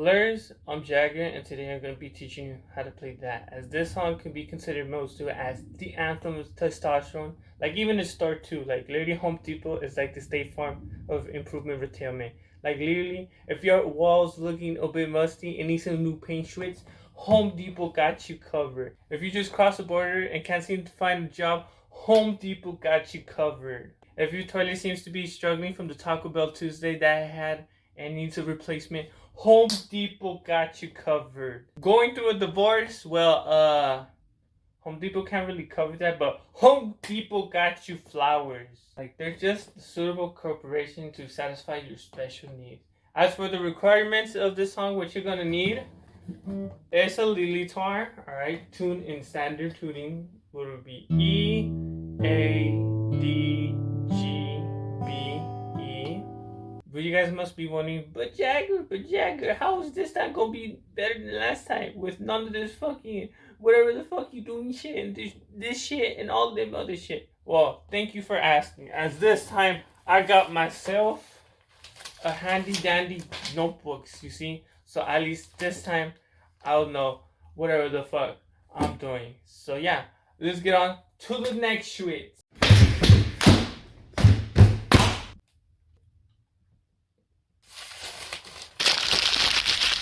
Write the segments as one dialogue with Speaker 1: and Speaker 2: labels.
Speaker 1: Hilarious, I'm Jagger, and today I'm going to be teaching you how to play that, as this song can be considered most too as the anthem of testosterone. Like, even the start too, like, literally Home Depot is like the State Farm of improvement retailment. Like, literally, if your wall's looking a bit musty and need some new paint schwitz, Home Depot got you covered. If you just cross the border and can't seem to find a job, Home Depot got you covered. If your toilet seems to be struggling from the Taco Bell Tuesday that I had and needs a replacement, Home Depot got you covered. Going through a divorce, well, Home Depot can't really cover that, but Home Depot got you flowers. Like, they're just a suitable corporation to satisfy your special needs. As for the requirements of this song, what you're gonna need is a lily guitar, alright, tuned in standard tuning, which would be E, A, D, G, B, E. But you guys must be wondering, but Jagger, how is this not gonna be better than last time with none of this fucking whatever the fuck you doing shit and this shit and all them other shit? Well, thank you for asking. As this time I got myself a handy dandy notebooks, you see? So at least this time I'll know whatever the fuck I'm doing. So yeah, let's get on to the next shit.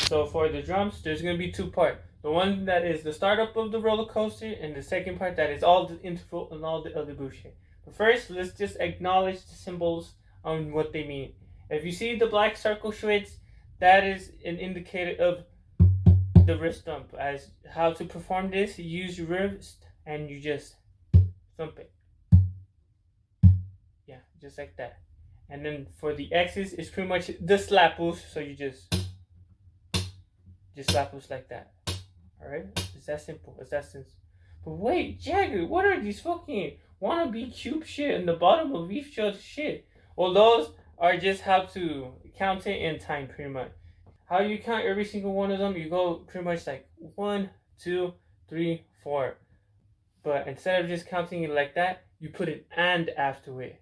Speaker 1: So for the drums, there's going to be two parts. The one that is the startup of the roller coaster, and the second part that is all the interval and all the other bullshit. But first, let's just acknowledge the symbols on what they mean. If you see the black circle schwitz, that is an indicator of the wrist thump. As how to perform this, you use your wrist and you just thump it. Yeah, just like that. And then for the X's, it's pretty much the slap boost, so you just slap us like that. Alright? It's that simple. It's that simple. But wait, Jagger, what are these fucking wannabe cube shit in the bottom of each other shit? Well, those are just how to count it in time, pretty much. How you count every single one of them, you go pretty much like 1, 2, 3, 4. But instead of just counting it like that, you put an and after it.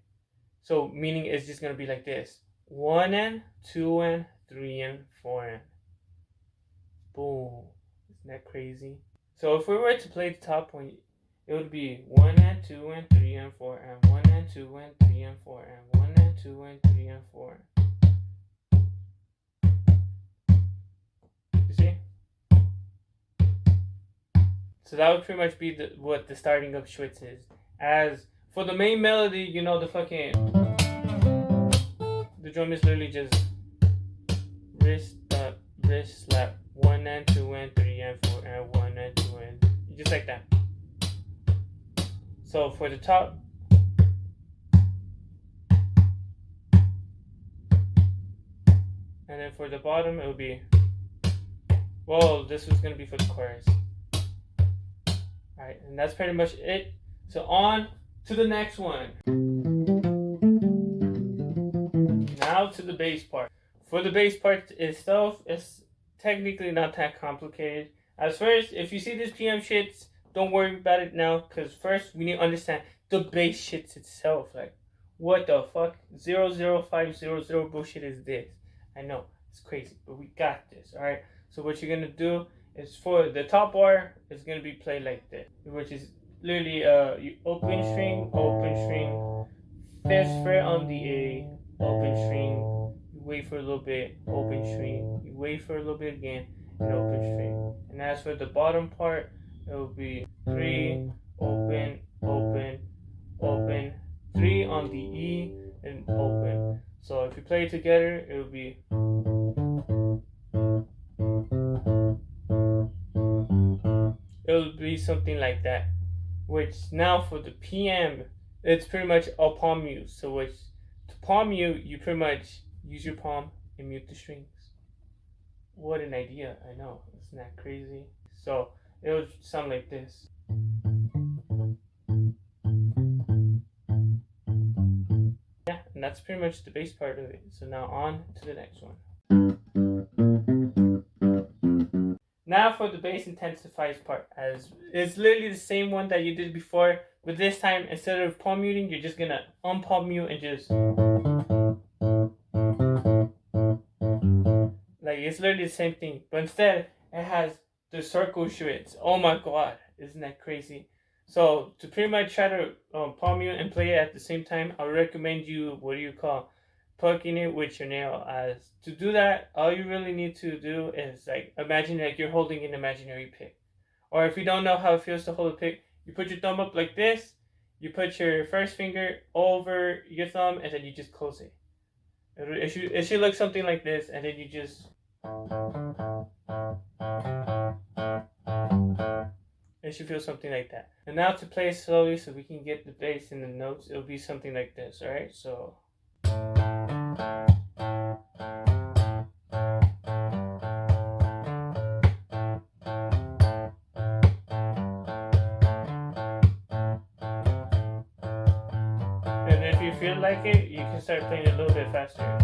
Speaker 1: So meaning it's just gonna be like this: 1 and 2 and 3 and 4 and. Boom. Isn't that crazy? So if we were to play the top one, it would be 1 and 2 and 3 and 4 and 1 and 2 and 3 and 4 and 1 and 2 and 3 and 4. You see? So that would pretty much be what the starting of schwitz is. As for the main melody, you know, the drum is literally just wrist up, wrist slap. 1 and 2 and 3 and 4 and 1 and 2 and just like that. So for the top, and then for the bottom it will be, well, this was gonna be for the chorus. Alright, and that's pretty much it. So on to the next one. Now to the bass part. For the bass part itself, it's technically not that complicated. As first, if you see this PM shits, don't worry about it now, because first we need to understand the bass shits itself. Like, what the fuck? 00500 bullshit is this? I know, it's crazy, but we got this, alright? So what you're gonna do is for the top bar, it's gonna be played like this, which is literally you open string, 5th fret on the A, open string, wait for a little bit, open string, you wait for a little bit again, and open string. And as for the bottom part, it will be 3, open, open, open, 3 on the E, and open. So if you play it together, it will be something like that. Which now for the PM, it's pretty much a palm mute. So which to palm mute, you pretty much use your palm and mute the strings. What an idea, I know. Isn't that crazy? So it would sound like this. Yeah, and that's pretty much the bass part of it. So now on to the next one. Now for the bass intensifies part, as it's literally the same one that you did before, but this time instead of palm muting, you're just gonna unpalm mute and just like it's literally the same thing, but instead it has the circle shreds. Oh my god, isn't that crazy? So to pretty much try to palm you and play it at the same time, I would recommend you plugging it with your nail. As to do that, all you really need to do is like imagine like you're holding an imaginary pick. Or if you don't know how it feels to hold a pick, you put your thumb up like this, you put your first finger over your thumb, and then you just close it. It should look something like this, and then you just. It should feel something like that. And now to play slowly so we can get the bass in the notes, it'll be something like this, alright? So. And if you feel like it, you can start playing it a little bit faster.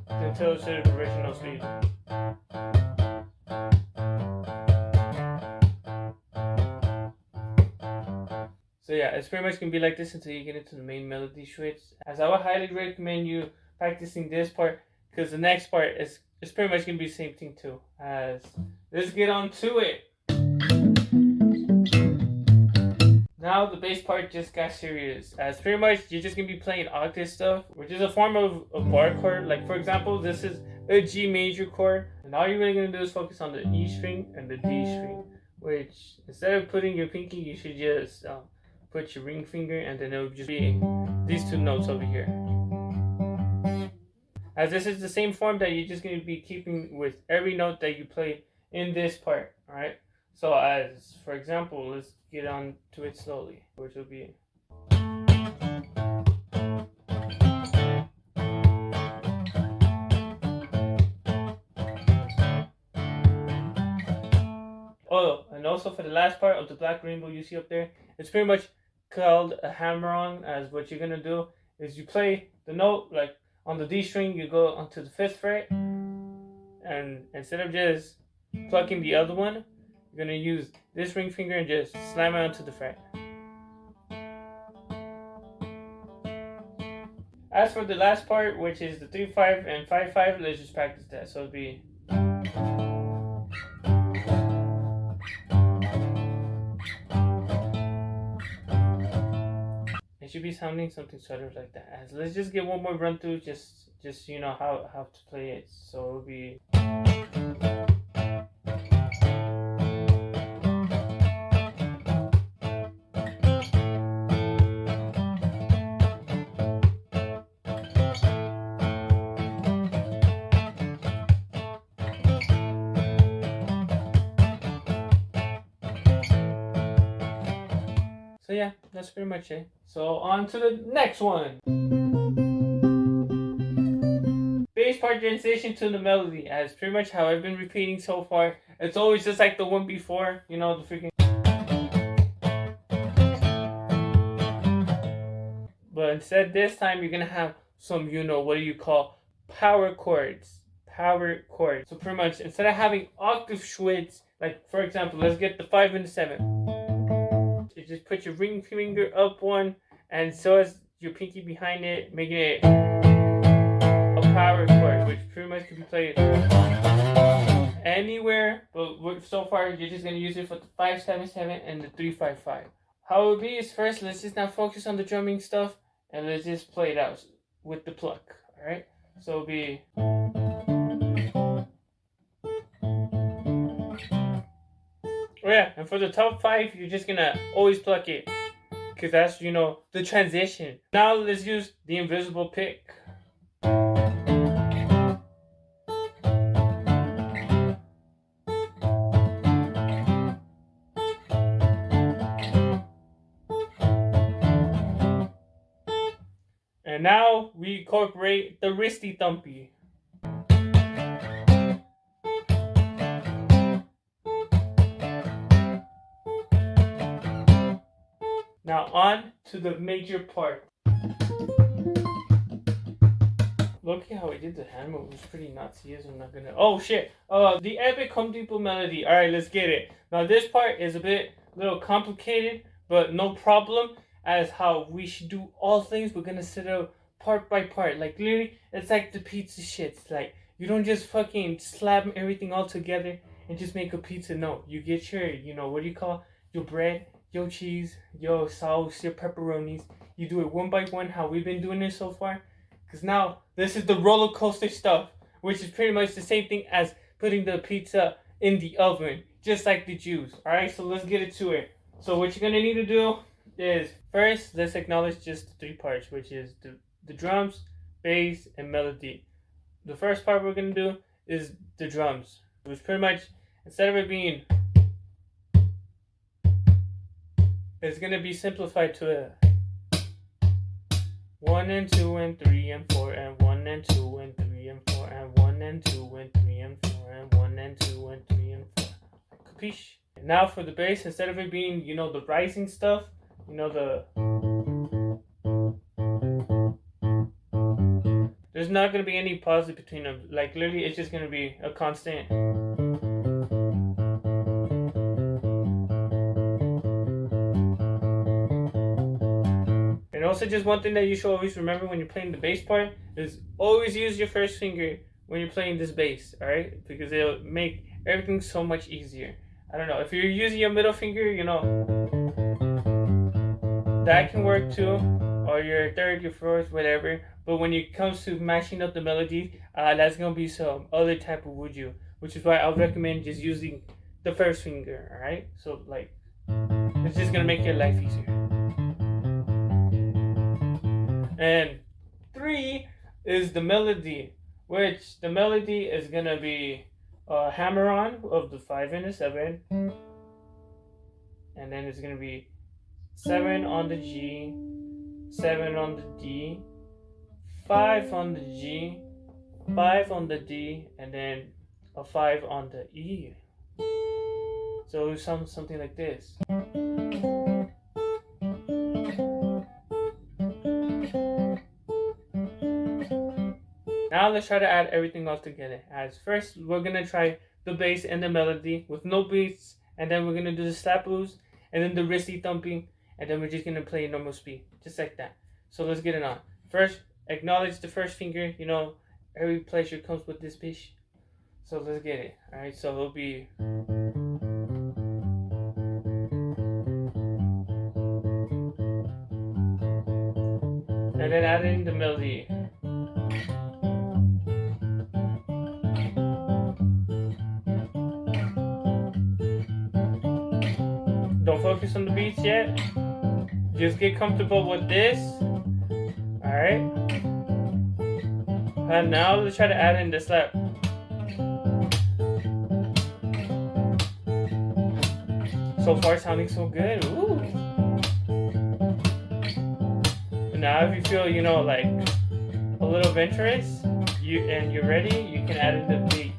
Speaker 1: Until it's at the original speed. So yeah, it's pretty much going to be like this until you get into the main melody switch. As I would highly recommend you practicing this part, because the next part is pretty much going to be the same thing too. As let's get on to it. Now the bass part just got serious. As pretty much you're just going to be playing octave stuff, which is a form of a bar chord. Like for example, this is a G major chord, and all you're really going to do is focus on the E string and the D string, which instead of putting your pinky, you should just put your ring finger, and then it will just be these two notes over here. As this is the same form that you're just going to be keeping with every note that you play in this part, alright? So as, for example, let's get on to it slowly, which will be... Oh, and also for the last part of the black rainbow you see up there, it's pretty much called a hammer-on. As what you're gonna do is you play the note like on the D string, you go onto the 5th fret, and instead of just plucking the other one, you're gonna use this ring finger and just slam it onto the fret. As for the last part, which is the 3-5 and 5-5, let's just practice that. So it'll be... It should be sounding something sort of like that. As let's just get one more run through, just you know how to play it. So it'll be... So yeah, that's pretty much it. So on to the next one. Bass part transition to the melody. As pretty much how I've been repeating so far. It's always just like the one before, you know, the freaking... But instead this time you're gonna have some, you know, what do you call power chords. Power chords. So pretty much instead of having octave switches, like for example, let's get the 5 and the 7. You just put your ring finger up one, and so is your pinky behind it, making it a power chord, which pretty much can be played anywhere. But so far, you're just gonna use it for the 5-7-7 and the 3-5-5. How it will be is first, let's just not focus on the drumming stuff, and let's just play it out with the pluck. All right, so it'll be. Oh yeah, and for the top 5, you're just gonna always pluck it, because that's, you know, the transition. Now let's use the invisible pick. And now we incorporate the wristy thumpy. Now on to the major part. Look at how I did the hand move. It was pretty nuts. Yes, I'm not gonna... Oh shit! The epic Home Depot melody. Alright, let's get it. Now this part is a little complicated, but no problem. As how we should do all things, we're gonna set a part by part. Like literally, it's like the pizza shits. Like you don't just fucking slap everything all together and just make a pizza. No, you get your, what do you call, your bread, your cheese, your sauce, your pepperonis. You do it one by one, how we've been doing it so far. Because now this is the roller coaster stuff, which is pretty much the same thing as putting the pizza in the oven, just like the Jews. All right, so let's get it to it. So what you're gonna need to do is first let's acknowledge just the three parts, which is the drums, bass, and melody. The first part we're gonna do is the drums, which pretty much, instead of it being, it's gonna be simplified to a 1 and 2 and 3 and 4 and 1 and 2 and 3 and 4 and 1 and 2 and 3 and 4 and 1 and 2 and 3 and 4. Capiche? Now for the bass, instead of it being, the rising stuff, there's not going to be any pause between them. Like literally, it's just going to be a constant. And also, just one thing that you should always remember when you're playing the bass part is always use your first finger when you're playing this bass, alright? Because it'll make everything so much easier. I don't know, if you're using your middle finger, that can work too, or your third, your fourth, whatever. But when it comes to mashing up the melody, that's gonna be some other type of would you, which is why I would recommend just using the first finger, alright? So like, it's just gonna make your life easier. And 3 is the melody, which the melody is gonna be a hammer on of the 5 and the 7, and then it's gonna be 7 on the G, 7 on the D, 5 on the G, 5 on the D, and then a 5 on the E. So it sounds something like this. Now let's try to add everything all together. As first, we're gonna try the bass and the melody with no beats, and then we're gonna do the slap blues, and then the wristy thumping, and then we're just gonna play normal speed, just like that. So let's get it on. First, acknowledge the first finger. Every pleasure comes with this bitch. So let's get it. All right. So it'll be. And then add in the melody. Don't focus on the beats yet. Just get comfortable with this. Alright. And now let's try to add in the slap. So far sounding so good. Ooh. And now if you feel, like a little adventurous, and you're ready, you can add in the beat.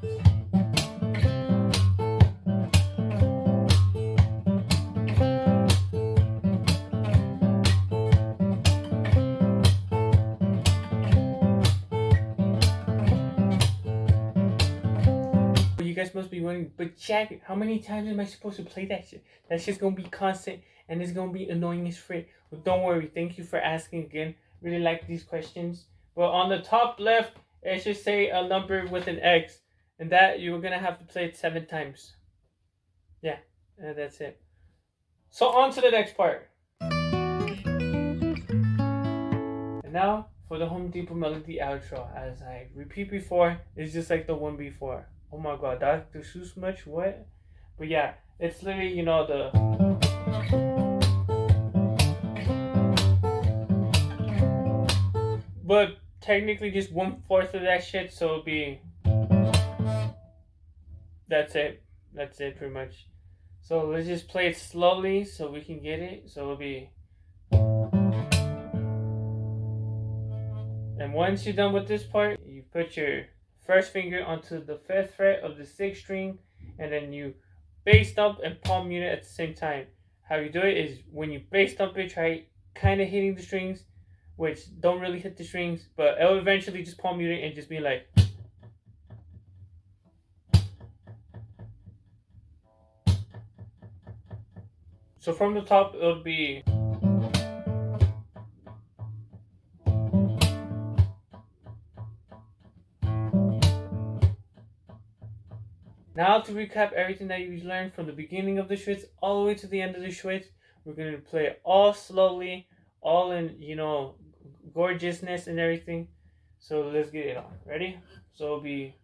Speaker 1: You guys must be wondering, but Jack, how many times am I supposed to play that shit? That's just gonna be constant, and it's gonna be annoying as frick. But don't worry, thank you for asking again. Really like these questions. But on the top left, it should say a number with an X, and that you're gonna have to play it 7 times. Yeah, and that's it. So on to the next part. And now for the Home Depot melody outro. As I repeat before, it's just like the one before. Oh my god, Dr. Seuss much? What? But yeah, it's literally, the... But technically just 1/4 of that shit, so it'll be... That's it. That's it, pretty much. So let's just play it slowly so we can get it. So it'll be... And once you're done with this part, you put your first finger onto the 5th fret of the 6th string, and then you bass thump and palm mute it at the same time. How you do it is when you bass thump it, try kind of hitting the strings, which don't really hit the strings, but it'll eventually just palm mute it and just be like. So from the top, it'll be. Now to recap everything that you learned from the beginning of the Schwitz all the way to the end of the Schwitz, we're gonna play it all slowly, all in gorgeousness and everything. So let's get it on. Ready? So it'll be.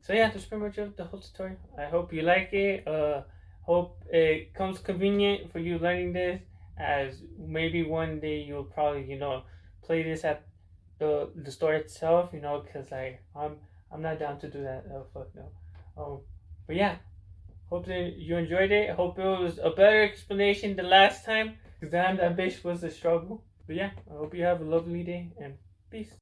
Speaker 1: So yeah, that's pretty much the whole tutorial. I hope you like it. Hope it comes convenient for you learning this. As maybe one day you'll probably play this at the store itself. Cause I'm not down to do that. Oh fuck no. But yeah, hope that you enjoyed it. Hope it was a better explanation the last time. Cause damn, that bitch was a struggle. But yeah, I hope you have a lovely day and peace.